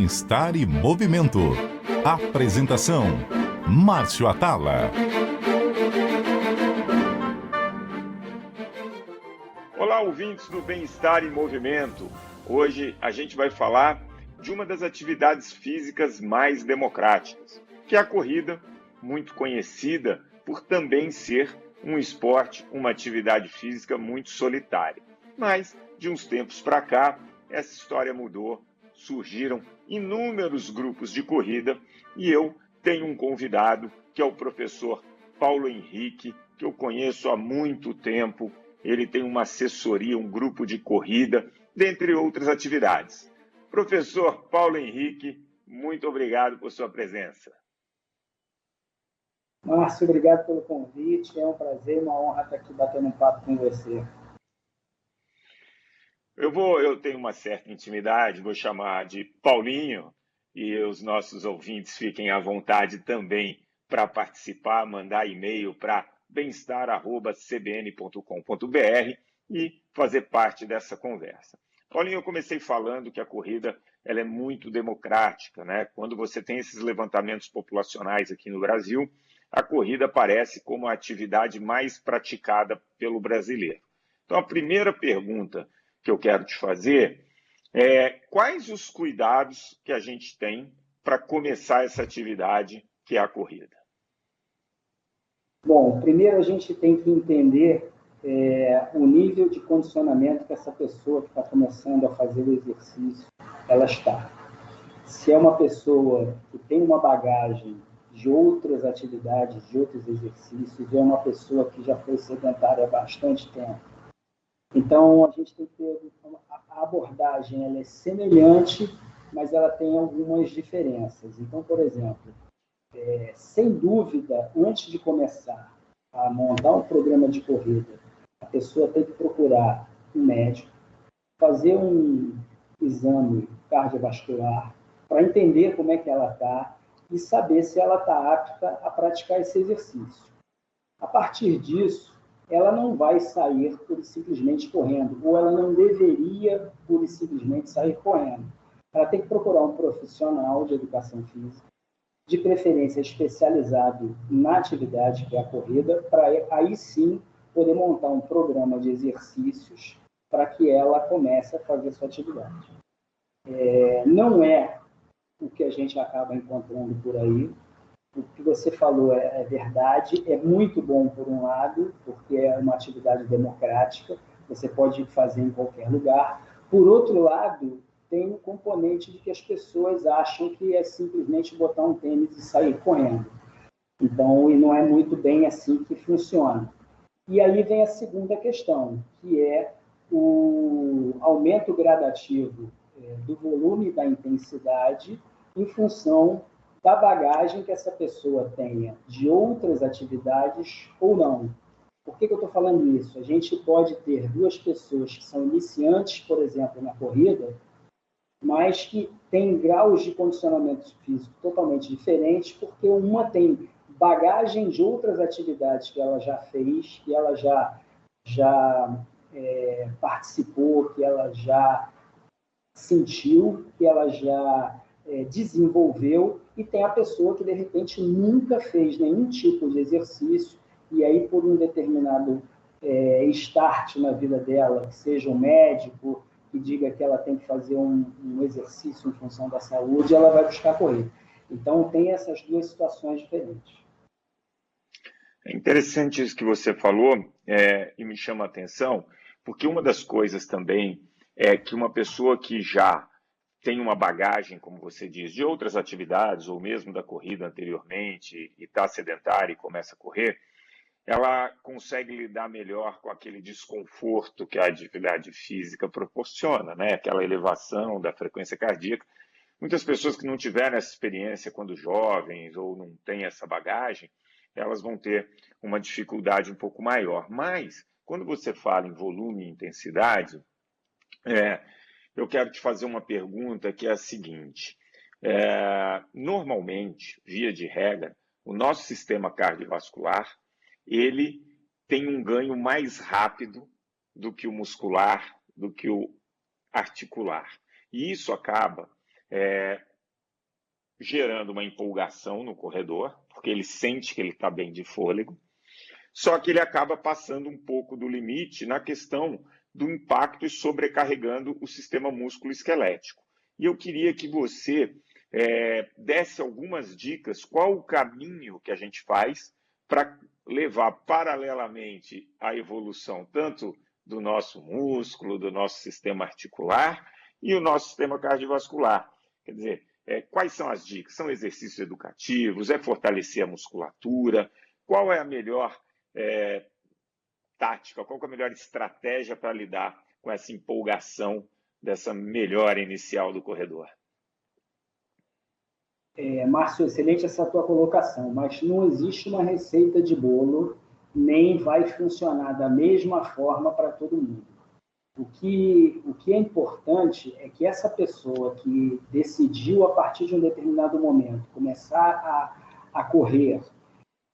Bem-Estar e Movimento. Apresentação: Márcio Atala. Olá, ouvintes do Bem-Estar e Movimento. Hoje a gente vai falar de uma das atividades físicas mais democráticas, que é a corrida, muito conhecida por também ser um esporte, uma atividade física muito solitária. Mas, de uns tempos para cá, essa história mudou, surgiram inúmeros grupos de corrida e eu tenho um convidado, que é o professor Paulo Henrique, que eu conheço há muito tempo. Ele tem uma assessoria, um grupo de corrida, dentre outras atividades. Professor Paulo Henrique, muito obrigado por sua presença. Márcio, obrigado pelo convite. É um prazer e uma honra estar aqui batendo um papo com você. Eu tenho uma certa intimidade, vou chamar de Paulinho, e os nossos ouvintes fiquem à vontade também para participar, mandar e-mail para bemestar@cbn.com.br e fazer parte dessa conversa. Paulinho, eu comecei falando que a corrida ela é muito democrática, né? Quando você tem esses levantamentos populacionais aqui no Brasil, a corrida aparece como a atividade mais praticada pelo brasileiro. Então, a primeira pergunta que eu quero te fazer é quais os cuidados que a gente tem para começar essa atividade que é a corrida? Bom, primeiro a gente tem que entender o nível de condicionamento que essa pessoa que está começando a fazer o exercício, ela está. Se é uma pessoa que tem uma bagagem de outras atividades, de outros exercícios, é uma pessoa que já foi sedentária há bastante tempo. Então, a gente tem que ter a abordagem, ela é semelhante, mas ela tem algumas diferenças. Então, por exemplo, sem dúvida, antes de começar a montar um programa de corrida, a pessoa tem que procurar um médico, fazer um exame cardiovascular para entender como é que ela está e saber se ela está apta a praticar esse exercício. A partir disso, ela não vai sair pura e simplesmente correndo, ou ela não deveria pura e simplesmente sair correndo. Ela tem que procurar um profissional de educação física, de preferência especializado na atividade que é a corrida, para aí sim poder montar um programa de exercícios para que ela comece a fazer sua atividade. Não é o que a gente acaba encontrando por aí. O que você falou é verdade, é muito bom por um lado, porque é uma atividade democrática, você pode fazer em qualquer lugar. Por outro lado, tem um componente de que as pessoas acham que é simplesmente botar um tênis e sair correndo. Então, e não é muito bem assim que funciona. E aí vem a segunda questão, que é o aumento gradativo do volume e da intensidade em função da bagagem que essa pessoa tenha de outras atividades ou não. Por que eu estou falando isso? A gente pode ter duas pessoas que são iniciantes, por exemplo, na corrida, mas que têm graus de condicionamento físico totalmente diferentes, porque uma tem bagagem de outras atividades que ela já fez, que ela já participou, que ela já sentiu, que ela já desenvolveu, e tem a pessoa que, de repente, nunca fez nenhum tipo de exercício, e aí, por um determinado start na vida dela, que seja um médico, que diga que ela tem que fazer um exercício em função da saúde, ela vai buscar correr. Então, tem essas duas situações diferentes. É interessante isso que você falou e me chama a atenção, porque uma das coisas também é que uma pessoa que já tem uma bagagem, como você diz, de outras atividades, ou mesmo da corrida anteriormente, e está sedentária e começa a correr, ela consegue lidar melhor com aquele desconforto que a atividade física proporciona, né? Aquela elevação da frequência cardíaca. Muitas pessoas que não tiveram essa experiência quando jovens ou não têm essa bagagem, elas vão ter uma dificuldade um pouco maior. Mas, quando você fala em volume e intensidade, eu quero te fazer uma pergunta que é a seguinte. Normalmente, via de regra, o nosso sistema cardiovascular ele tem um ganho mais rápido do que o muscular, do que o articular. E isso acaba gerando uma empolgação no corredor, porque ele sente que ele está bem de fôlego, só que ele acaba passando um pouco do limite na questão do impacto e sobrecarregando o sistema músculo-esquelético. E eu queria que você desse algumas dicas, qual o caminho que a gente faz para levar paralelamente a evolução tanto do nosso músculo, do nosso sistema articular e o nosso sistema cardiovascular. Quer dizer, quais são as dicas? São exercícios educativos? É fortalecer a musculatura? Qual é a melhor tática? Qual é a melhor estratégia para lidar com essa empolgação dessa melhora inicial do corredor? Márcio, excelente essa tua colocação, mas não existe uma receita de bolo, nem vai funcionar da mesma forma para todo mundo. O que é importante é que essa pessoa que decidiu, a partir de um determinado momento, começar a correr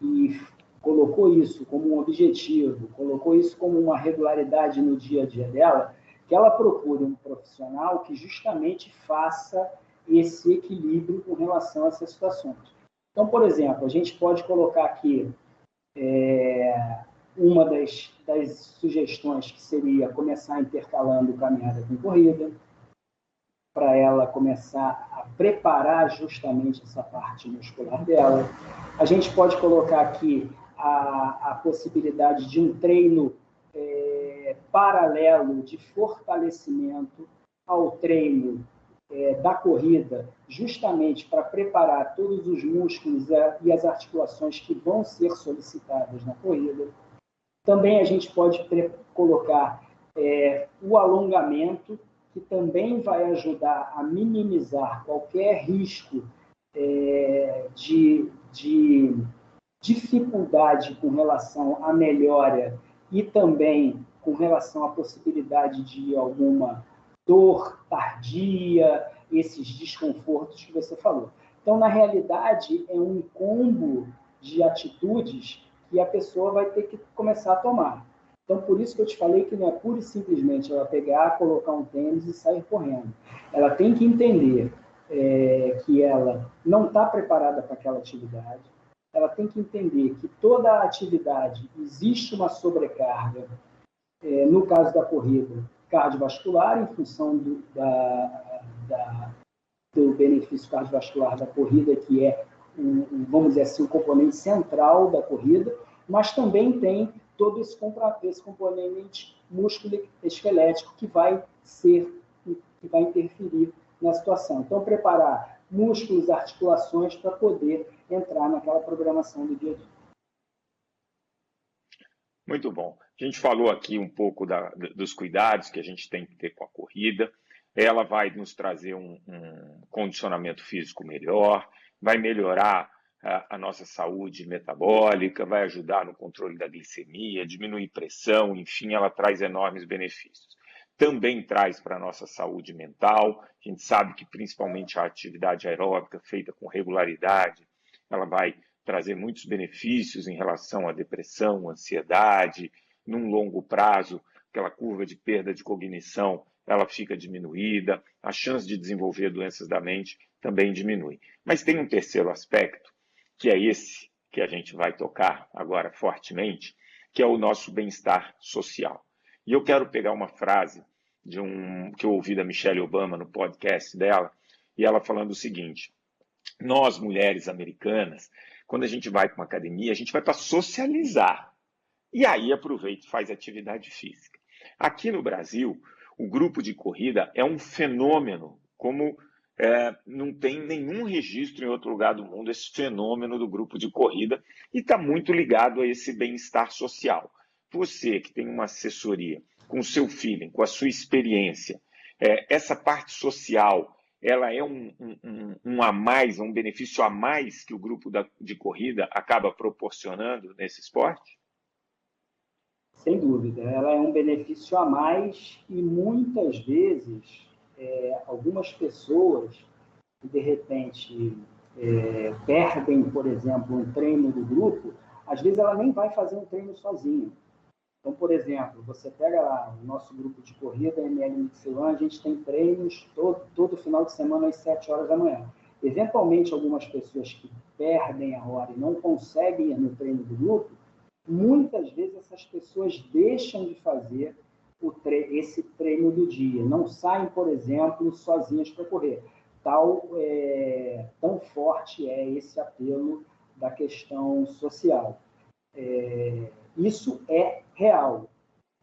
e colocou isso como um objetivo, colocou isso como uma regularidade no dia a dia dela, que ela procure um profissional que justamente faça esse equilíbrio com relação a essas situações. Então, por exemplo, a gente pode colocar aqui uma das sugestões que seria começar intercalando caminhada com corrida, para ela começar a preparar justamente essa parte muscular dela. A gente pode colocar aqui a possibilidade de um treino paralelo de fortalecimento ao treino da corrida, justamente para preparar todos os músculos e as articulações que vão ser solicitadas na corrida. Também a gente pode colocar o alongamento, que também vai ajudar a minimizar qualquer risco de dificuldade com relação à melhora e também com relação à possibilidade de alguma dor tardia, esses desconfortos que você falou. Então, na realidade, é um combo de atitudes que a pessoa vai ter que começar a tomar. Então, por isso que eu te falei que não é pura e simplesmente ela pegar, colocar um tênis e sair correndo. Ela tem que entender que ela não está preparada para aquela atividade. Ela tem que entender que toda a atividade existe uma sobrecarga, no caso da corrida, cardiovascular, em função do benefício cardiovascular da corrida, que é, vamos dizer assim, um componente central da corrida, mas também tem todo esse componente músculo-esquelético que vai interferir na situação. Então, preparar músculos, articulações para poder entrar naquela programação do dia a dia. Muito bom. A gente falou aqui um pouco dos cuidados que a gente tem que ter com a corrida. Ela vai nos trazer um condicionamento físico melhor, vai melhorar a nossa saúde metabólica, vai ajudar no controle da glicemia, diminuir pressão, enfim, ela traz enormes benefícios. Também traz para a nossa saúde mental. A gente sabe que principalmente a atividade aeróbica feita com regularidade, ela vai trazer muitos benefícios em relação à depressão, ansiedade. Num longo prazo, aquela curva de perda de cognição, ela fica diminuída, a chance de desenvolver doenças da mente também diminui. Mas tem um terceiro aspecto, que é esse que a gente vai tocar agora fortemente, que é o nosso bem-estar social. E eu quero pegar uma frase que eu ouvi da Michelle Obama no podcast dela, e ela falando o seguinte: nós, mulheres americanas, quando a gente vai para uma academia, a gente vai para socializar. E aí aproveita e faz atividade física. Aqui no Brasil, o grupo de corrida é um fenômeno, como não tem nenhum registro em outro lugar do mundo, esse fenômeno do grupo de corrida, e está muito ligado a esse bem-estar social. Você que tem uma assessoria, com o seu feeling, com a sua experiência, essa parte social, ela é um a mais, um benefício a mais que o grupo de corrida acaba proporcionando nesse esporte? Sem dúvida, ela é um benefício a mais e muitas vezes algumas pessoas que de repente perdem, por exemplo, um treino do grupo, às vezes ela nem vai fazer um treino sozinha. Então, por exemplo, você pega lá o nosso grupo de corrida, ML Mixilã, a gente tem treinos todo final de semana às 7 horas da manhã. Eventualmente, algumas pessoas que perdem a hora e não conseguem ir no treino do grupo, muitas vezes essas pessoas deixam de fazer esse treino do dia, não saem, por exemplo, sozinhas para correr. Tão forte é esse apelo da questão social. Isso é real.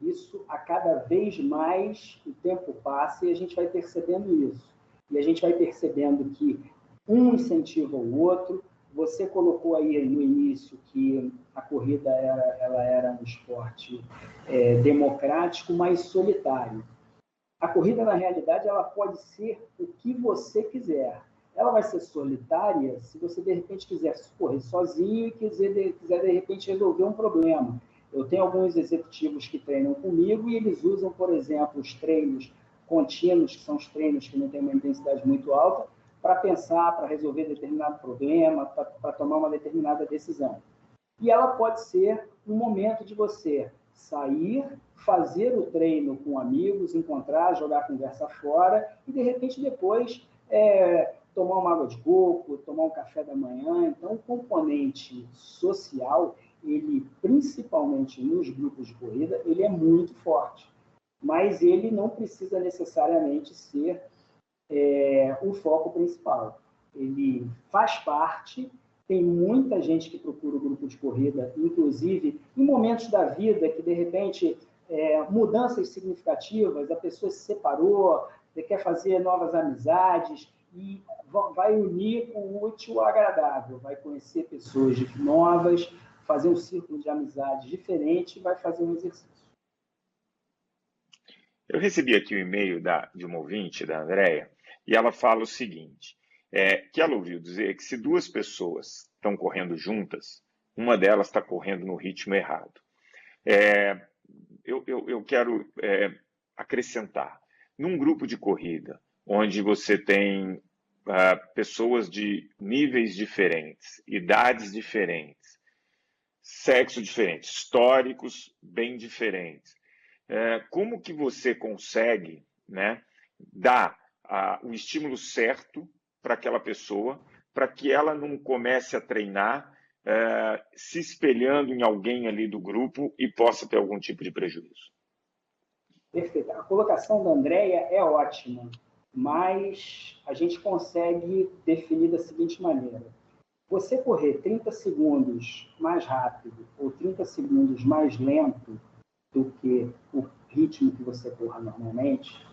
Isso, a cada vez mais o tempo passa e a gente vai percebendo isso. E a gente vai percebendo que um incentiva o outro. Você colocou aí no início que a corrida era um esporte democrático, mas solitário. A corrida, na realidade, ela pode ser o que você quiser. Ela vai ser solitária se você, de repente, quiser correr sozinho e quiser, de repente, resolver um problema. Eu tenho alguns executivos que treinam comigo e eles usam, por exemplo, os treinos contínuos, que são os treinos que não têm uma intensidade muito alta, para pensar, para resolver determinado problema, para tomar uma determinada decisão. E ela pode ser um momento de você sair, fazer o treino com amigos, encontrar, jogar a conversa fora e, de repente, depois tomar uma água de coco, tomar um café da manhã. Então, o componente social, ele, principalmente nos grupos de corrida, ele é muito forte. Mas ele não precisa necessariamente ser o foco principal. Ele faz parte, tem muita gente que procura o grupo de corrida, inclusive em momentos da vida que, de repente, mudanças significativas, a pessoa se separou, quer fazer novas amizades e vai unir o útil ao agradável, vai conhecer pessoas novas, fazer um círculo de amizade diferente e vai fazer um exercício. Eu recebi aqui um e-mail de uma ouvinte, da Andréia, e ela fala o seguinte, que ela ouviu dizer que se duas pessoas estão correndo juntas, uma delas está correndo no ritmo errado. Eu quero acrescentar, num grupo de corrida, onde você tem pessoas de níveis diferentes, idades diferentes, sexo diferente, históricos bem diferentes, como que você consegue, né, dar o estímulo certo para aquela pessoa, para que ela não comece a treinar se espelhando em alguém ali do grupo e possa ter algum tipo de prejuízo? Perfeito. A colocação da Andréia é ótima, mas a gente consegue definir da seguinte maneira. Você correr 30 segundos mais rápido ou 30 segundos mais lento do que o ritmo que você corra normalmente,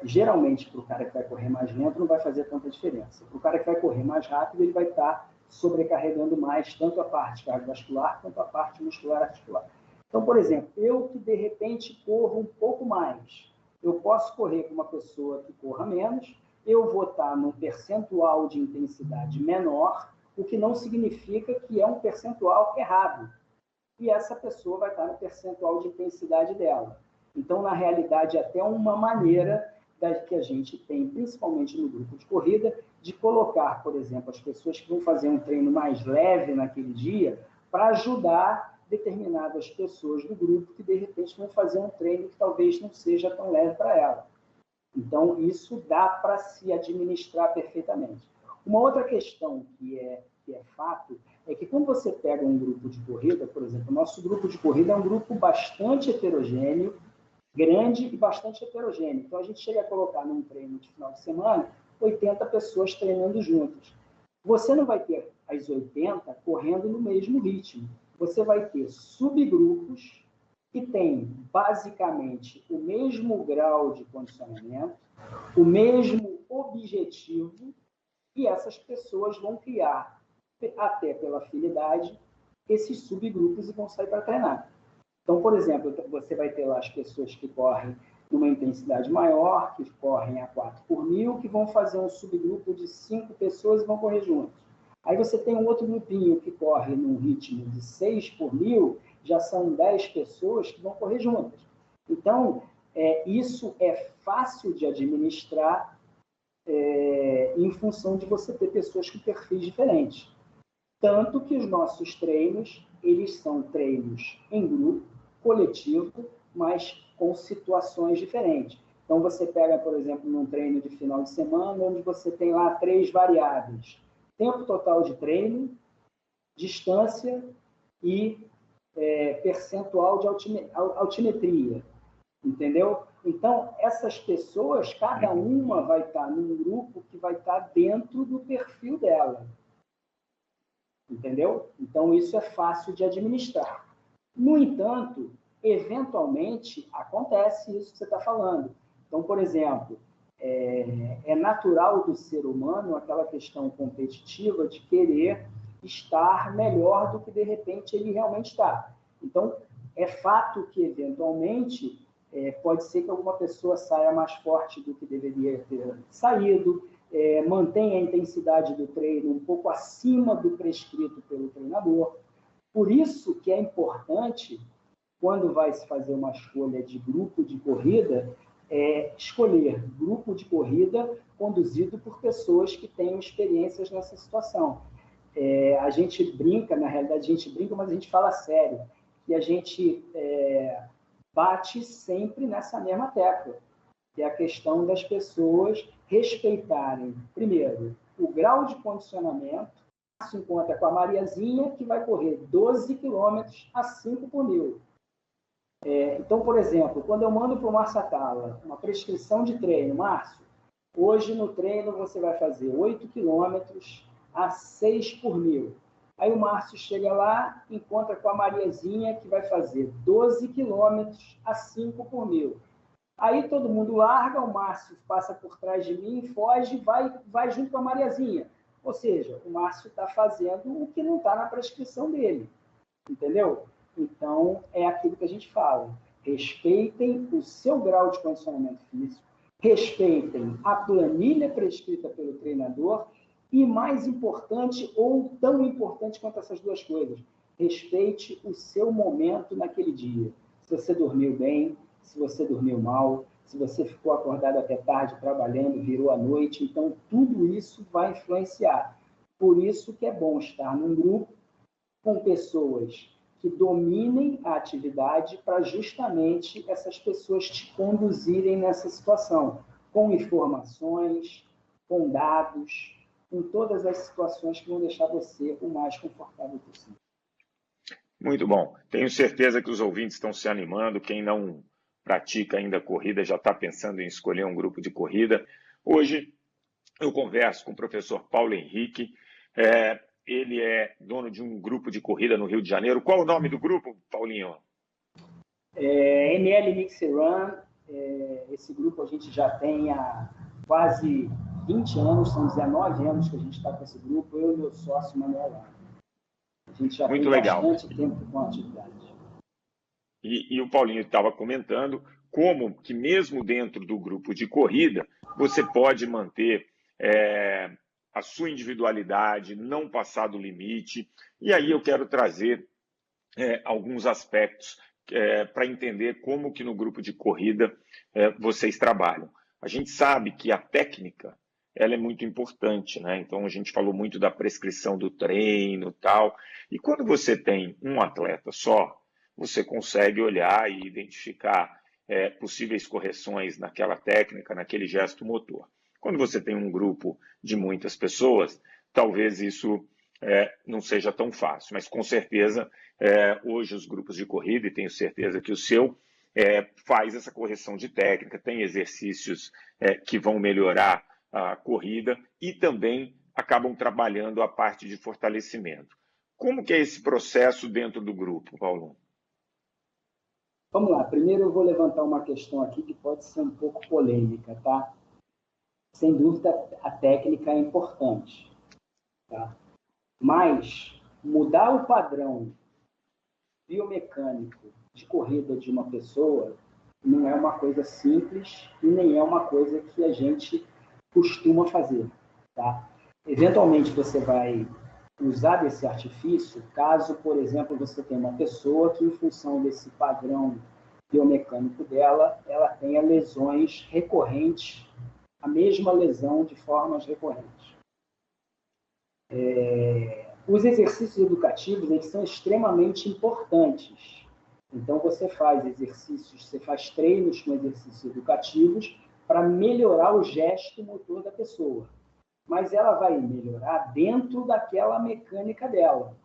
geralmente, para o cara que vai correr mais lento, não vai fazer tanta diferença. Para o cara que vai correr mais rápido, ele vai estar sobrecarregando mais tanto a parte cardiovascular quanto a parte muscular articular. Então, por exemplo, eu que de repente corro um pouco mais, eu posso correr com uma pessoa que corra menos, eu vou estar num percentual de intensidade menor, o que não significa que é um percentual errado. E essa pessoa vai estar no percentual de intensidade dela. Então, na realidade, é até uma maneira que a gente tem, principalmente no grupo de corrida, de colocar, por exemplo, as pessoas que vão fazer um treino mais leve naquele dia, para ajudar determinadas pessoas do grupo que, de repente, vão fazer um treino que talvez não seja tão leve para ela. Então, isso dá para se administrar perfeitamente. Uma outra questão que é fato é que quando você pega um grupo de corrida, por exemplo, o nosso grupo de corrida é um grupo bastante heterogêneo, grande e bastante heterogêneo. Então, a gente chega a colocar num treino de final de semana 80 pessoas treinando juntas. Você não vai ter as 80 correndo no mesmo ritmo. Você vai ter subgrupos que têm, basicamente, o mesmo grau de condicionamento, o mesmo objetivo, e essas pessoas vão criar, até pela afinidade, esses subgrupos e vão sair para treinar. Então, por exemplo, você vai ter lá as pessoas que correm numa intensidade maior, que correm a 4 por 1000, que vão fazer um subgrupo de 5 pessoas e vão correr juntos. Aí você tem um outro grupinho que corre num ritmo de 6 por 1000, já são 10 pessoas que vão correr juntas. Então, isso é fácil de administrar em função de você ter pessoas com perfis diferentes. Tanto que os nossos treinos, eles são treinos em grupo, coletivo, mas com situações diferentes. Então, você pega, por exemplo, num treino de final de semana, onde você tem lá 3 variáveis. Tempo total de treino, distância e percentual de altimetria. Entendeu? Então, essas pessoas, cada uma vai estar num grupo que vai estar dentro do perfil dela. Entendeu? Então, isso é fácil de administrar. No entanto, eventualmente, acontece isso que você está falando. Então, por exemplo, é natural do ser humano aquela questão competitiva de querer estar melhor do que, de repente, ele realmente está. Então, é fato que, eventualmente, pode ser que alguma pessoa saia mais forte do que deveria ter saído, mantenha a intensidade do treino um pouco acima do prescrito pelo treinador. Por isso que é importante, quando vai se fazer uma escolha de grupo de corrida, escolher grupo de corrida conduzido por pessoas que tenham experiências nessa situação. A gente brinca, na realidade a gente brinca, mas a gente fala sério, e a gente bate sempre nessa mesma tecla, que é a questão das pessoas respeitarem, primeiro, o grau de condicionamento. Se encontra com a Mariazinha, que vai correr 12 quilômetros a 5 por mil. Então, por exemplo, quando eu mando para o Márcio Atala uma prescrição de treino, Márcio, hoje no treino você vai fazer 8 quilômetros a 6 por mil. Aí o Márcio chega lá, encontra com a Mariazinha, que vai fazer 12 quilômetros a 5 por mil. Aí todo mundo larga, o Márcio passa por trás de mim, foge, vai junto com a Mariazinha. Ou seja, o Márcio está fazendo o que não está na prescrição dele. Entendeu? Então, é aquilo que a gente fala. Respeitem o seu grau de condicionamento físico, respeitem a planilha prescrita pelo treinador e, mais importante, ou tão importante quanto essas duas coisas, respeite o seu momento naquele dia. Se você dormiu bem, se você dormiu mal, se você ficou acordado até tarde trabalhando, virou à noite, então tudo isso vai influenciar. Por isso que é bom estar num grupo com pessoas que dominem a atividade para justamente essas pessoas te conduzirem nessa situação, com informações, com dados, com todas as situações que vão deixar você o mais confortável possível. Muito bom. Tenho certeza que os ouvintes estão se animando. Quem não pratica ainda corrida já está pensando em escolher um grupo de corrida. Hoje eu converso com o professor Paulo Henrique. Ele é dono de um grupo de corrida no Rio de Janeiro. Qual o nome do grupo, Paulinho? ML Mix Run. Esse grupo a gente já tem há quase 20 anos, são 19 anos que a gente está com esse grupo, eu e meu sócio Manuel Lara. A gente já Muito tem legal. Bastante tempo com a atividade. E o Paulinho estava comentando como que mesmo dentro do grupo de corrida, você pode manter a sua individualidade, não passar do limite. E aí eu quero trazer alguns aspectos para entender como que no grupo de corrida vocês trabalham. A gente sabe que a técnica ela é muito importante, né? Então a gente falou muito da prescrição do treino e tal. E quando você tem um atleta só, você consegue olhar e identificar possíveis correções naquela técnica, naquele gesto motor. Quando você tem um grupo de muitas pessoas, talvez isso não seja tão fácil, mas com certeza hoje os grupos de corrida, e tenho certeza que o seu, faz essa correção de técnica, tem exercícios que vão melhorar a corrida e também acabam trabalhando a parte de fortalecimento. Como que é esse processo dentro do grupo, Paulo? Vamos lá, primeiro eu vou levantar uma questão aqui que pode ser um pouco polêmica, tá? Sem dúvida, a técnica é importante, tá? Mas mudar o padrão biomecânico de corrida de uma pessoa não é uma coisa simples e nem é uma coisa que a gente costuma fazer, tá? Eventualmente você vai usar desse artifício caso, por exemplo, você tenha uma pessoa que, em função desse padrão biomecânico dela, ela tenha lesões recorrentes, a mesma lesão de formas recorrentes. Os exercícios educativos eles são extremamente importantes, Então, você faz exercícios, você faz treinos com exercícios educativos para melhorar o gesto motor da pessoa. Mas ela vai melhorar dentro daquela mecânica dela.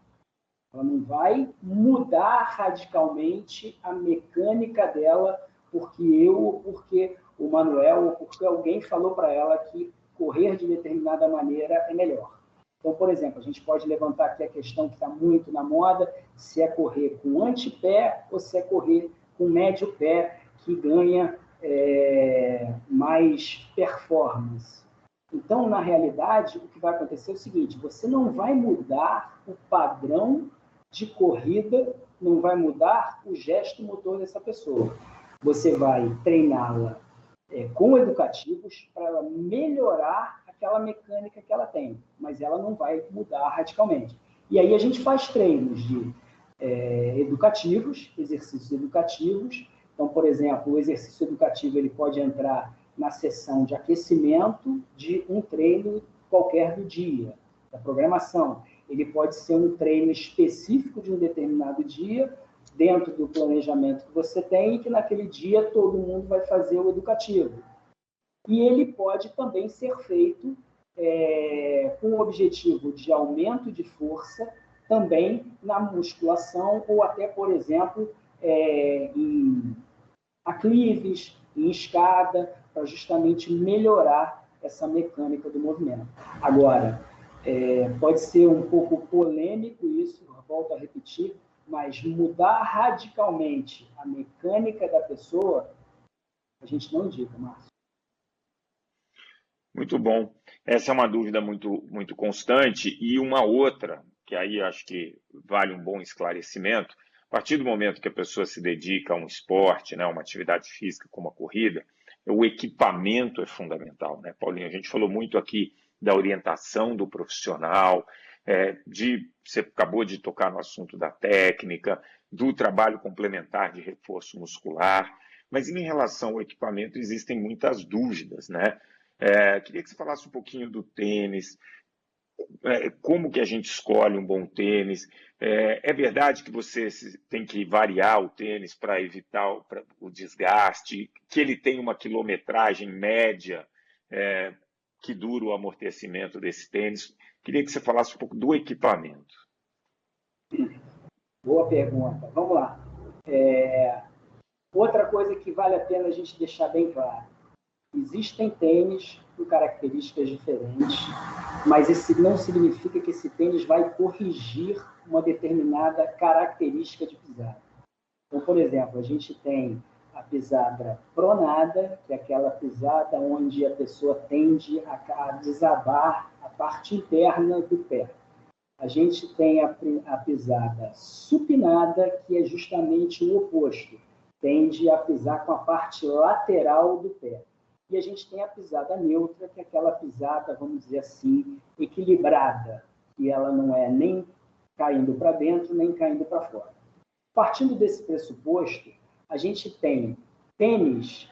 Ela não vai mudar radicalmente a mecânica dela porque eu ou porque o Manuel ou porque alguém falou para ela que correr de determinada maneira é melhor. Então, por exemplo, a gente pode levantar aqui a questão que está muito na moda, se é correr com antepé ou se é correr com médio pé, que ganha mais performance. Então, na realidade, o que vai acontecer é o seguinte, você não vai mudar o padrão de corrida, não vai mudar o gesto motor dessa pessoa. Você vai treiná-la com educativos para ela melhorar aquela mecânica que ela tem, mas ela não vai mudar radicalmente. E aí a gente faz treinos de educativos, exercícios educativos. Então, por exemplo, o exercício educativo ele pode entrar na sessão de aquecimento de um treino qualquer do dia, da programação. Ele pode ser um treino específico de um determinado dia, dentro do planejamento que você tem, e que naquele dia todo mundo vai fazer o educativo. E ele pode também ser feito com o objetivo de aumento de força, também na musculação, ou até, por exemplo, em aclives, em escada, para justamente melhorar essa mecânica do movimento. Agora, pode ser um pouco polêmico isso, volto a repetir, mas mudar radicalmente a mecânica da pessoa, a gente não indica, Márcio. Muito bom. Essa é uma dúvida muito constante. E uma outra, que aí acho que vale um bom esclarecimento, a partir do momento que a pessoa se dedica a um esporte, né, uma atividade física como a corrida, o equipamento é fundamental, né, Paulinho? A gente falou muito aqui da orientação do profissional, você acabou de tocar no assunto da técnica, do trabalho complementar de reforço muscular, mas em relação ao equipamento existem muitas dúvidas, né? Queria que você falasse um pouquinho do tênis, como que a gente escolhe um bom tênis. É verdade que você tem que variar o tênis para evitar o desgaste, que ele tem uma quilometragem média que dura o amortecimento desse tênis. Queria que você falasse um pouco do equipamento. Boa pergunta. Vamos lá. Outra coisa que vale a pena a gente deixar bem claro. Existem tênis com características diferentes, mas isso não significa que esse tênis vai corrigir uma determinada característica de pisada. Então, por exemplo, a gente tem a pisada pronada, que é aquela pisada onde a pessoa tende a desabar a parte interna do pé. A gente tem a pisada supinada, que é justamente o oposto, tende a pisar com a parte lateral do pé. E a gente tem a pisada neutra, que é aquela pisada, vamos dizer assim, equilibrada, que ela não é nem caindo para dentro, nem caindo para fora. Partindo desse pressuposto, a gente tem tênis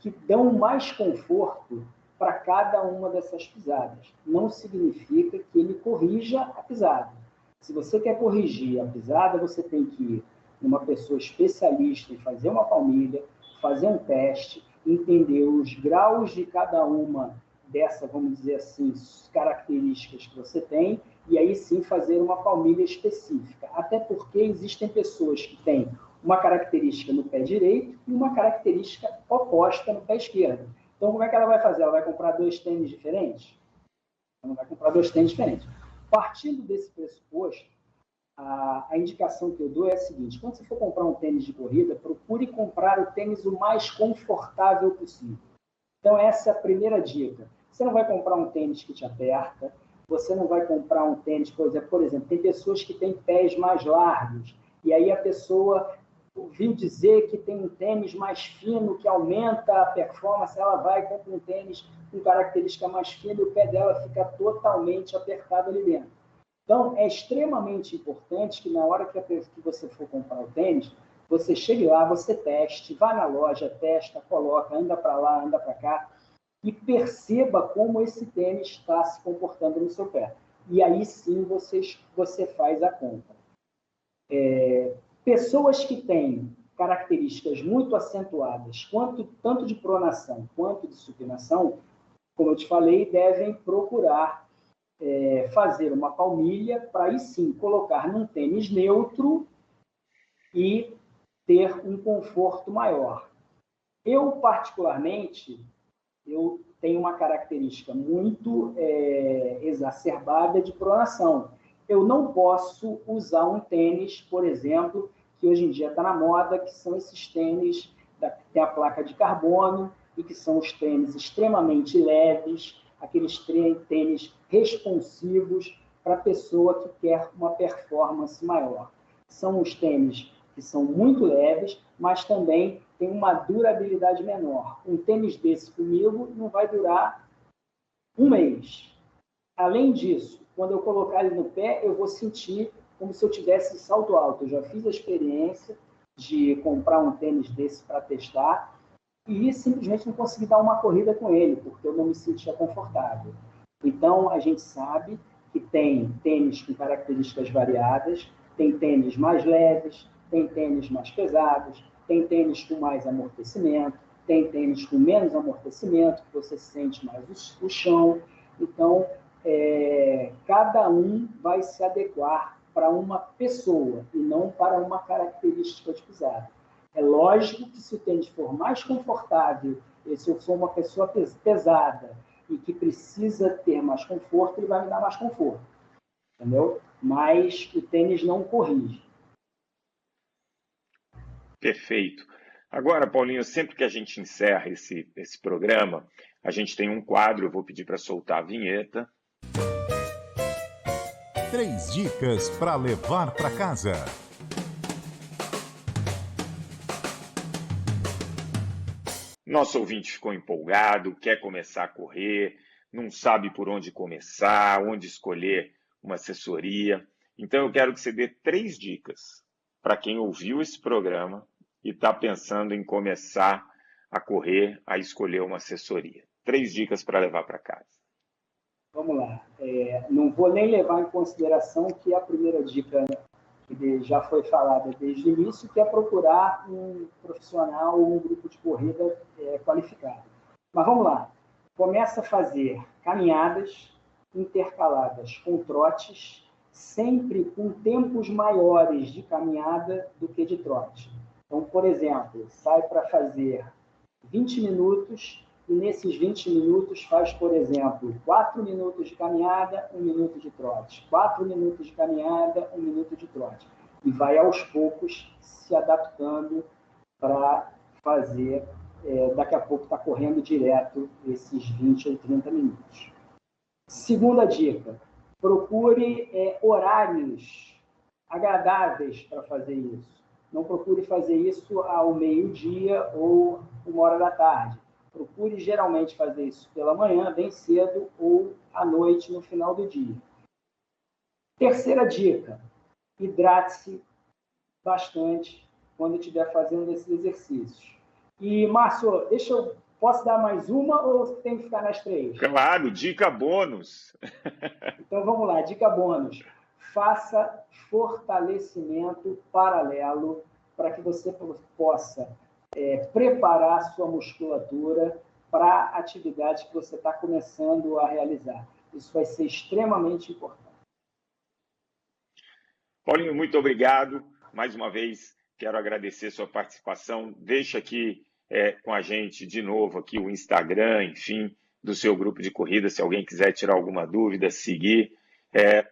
que dão mais conforto para cada uma dessas pisadas. Não significa que ele corrija a pisada. Se você quer corrigir a pisada, você tem que ir numa pessoa especialista e fazer uma palmilha, fazer um teste, entender os graus de cada uma dessas, vamos dizer assim, características que você tem, e aí sim fazer uma palmilha específica. Até porque existem pessoas que têm uma característica no pé direito e uma característica oposta no pé esquerdo. Então, como é que ela vai fazer? Ela vai comprar dois tênis diferentes? Ela não vai comprar dois tênis diferentes. Partindo desse pressuposto, a indicação que eu dou é a seguinte: quando você for comprar um tênis de corrida, procure comprar o tênis o mais confortável possível. Então, essa é a primeira dica. Você não vai comprar um tênis que te aperta, você não vai comprar um tênis, por exemplo, tem pessoas que têm pés mais largos, e aí a pessoa ouviu dizer que tem um tênis mais fino, que aumenta a performance, ela vai e compra um tênis com característica mais fina e o pé dela fica totalmente apertado ali dentro. Então, é extremamente importante que na hora que você for comprar o tênis, você chegue lá, você teste, vá na loja, testa, coloca, anda para lá, anda para cá, e perceba como esse tênis está se comportando no seu pé. E aí sim você faz a compra. Pessoas que têm características muito acentuadas, tanto de pronação quanto de supinação, como eu te falei, devem procurar fazer uma palmilha para aí sim colocar num tênis neutro e ter um conforto maior. Eu, particularmente, eu tenho uma característica muito exacerbada de pronação. Eu não posso usar um tênis, por exemplo, que hoje em dia está na moda, que são esses tênis que tem a placa de carbono e que são os tênis extremamente leves, aqueles tênis responsivos para a pessoa que quer uma performance maior. São os tênis que são muito leves, mas também tem uma durabilidade menor. Um tênis desse comigo não vai durar um mês. Além disso, quando eu colocar ele no pé, eu vou sentir como se eu tivesse salto alto. Eu já fiz a experiência de comprar um tênis desse para testar e simplesmente não consegui dar uma corrida com ele, porque eu não me sentia confortável. Então, a gente sabe que tem tênis com características variadas, tem tênis mais leves, tem tênis mais pesados, tem tênis com mais amortecimento, tem tênis com menos amortecimento, que você sente mais o chão. Então, cada um vai se adequar para uma pessoa e não para uma característica de pisada. É lógico que se o tênis for mais confortável, e se eu for uma pessoa pesada e que precisa ter mais conforto, ele vai me dar mais conforto, entendeu? Mas o tênis não corrige. Perfeito. Agora, Paulinho, sempre que a gente encerra esse programa, a gente tem um quadro, eu vou pedir para soltar a vinheta. 3 dicas para levar para casa. Nosso ouvinte ficou empolgado, quer começar a correr, não sabe por onde começar, onde escolher uma assessoria. Então, eu quero que você dê 3 dicas para quem ouviu esse programa e está pensando em começar a correr, a escolher uma assessoria. 3 dicas para levar para casa. Vamos lá. Não vou nem levar em consideração que a primeira dica que já foi falada desde o início, que é procurar um profissional ou um grupo de corrida qualificado. Mas vamos lá. Começa a fazer caminhadas intercaladas com trotes, sempre com tempos maiores de caminhada do que de trote. Então, por exemplo, sai para fazer 20 minutos e nesses 20 minutos faz, por exemplo, 4 minutos de caminhada, 1 minuto de trote. 4 minutos de caminhada, 1 minuto de trote. E vai, aos poucos, se adaptando para fazer, daqui a pouco está correndo direto esses 20 ou 30 minutos. Segunda dica, procure horários agradáveis para fazer isso. Não procure fazer isso ao meio-dia ou 1h da tarde. Procure geralmente fazer isso pela manhã, bem cedo, ou à noite, no final do dia. Terceira dica, hidrate-se bastante quando estiver fazendo esses exercícios. E, Márcio, posso dar mais uma ou tem que ficar nas 3? Claro, dica bônus. Então, vamos lá, dica bônus. Faça fortalecimento paralelo para que você possa preparar a sua musculatura para a atividade que você está começando a realizar. Isso vai ser extremamente importante. Paulinho, muito obrigado. Mais uma vez, quero agradecer sua participação. Deixa aqui com a gente de novo aqui o Instagram, enfim, do seu grupo de corrida, se alguém quiser tirar alguma dúvida, seguir.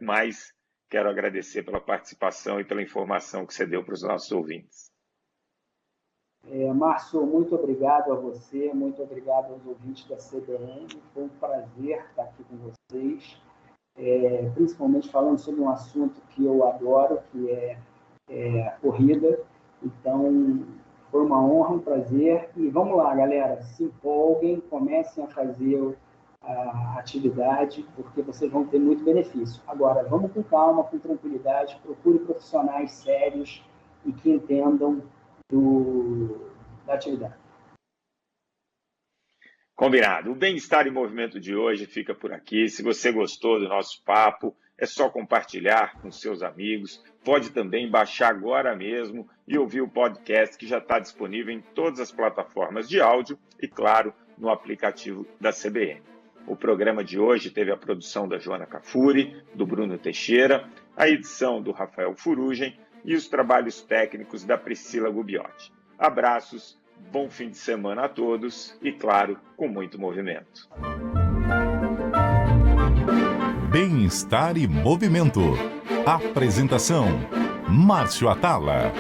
Mas quero agradecer pela participação e pela informação que você deu para os nossos ouvintes. Márcio, muito obrigado a você, muito obrigado aos ouvintes da CBN. Foi um prazer estar aqui com vocês, principalmente falando sobre um assunto que eu adoro, que é a corrida. Então, foi uma honra, um prazer. E vamos lá, galera, se empolguem, comecem a fazer a atividade, porque vocês vão ter muito benefício. Agora, vamos com calma, com tranquilidade, procure profissionais sérios e que entendam da atividade. Combinado. O Bem-Estar em Movimento de hoje fica por aqui. Se você gostou do nosso papo, é só compartilhar com seus amigos. Pode também baixar agora mesmo e ouvir o podcast que já está disponível em todas as plataformas de áudio e, claro, no aplicativo da CBN. O programa de hoje teve a produção da Joana Cafuri, do Bruno Teixeira, a edição do Rafael Furugem e os trabalhos técnicos da Priscila Gubiotti. Abraços, bom fim de semana a todos e, claro, com muito movimento. Bem-estar e movimento. Apresentação: Márcio Atala.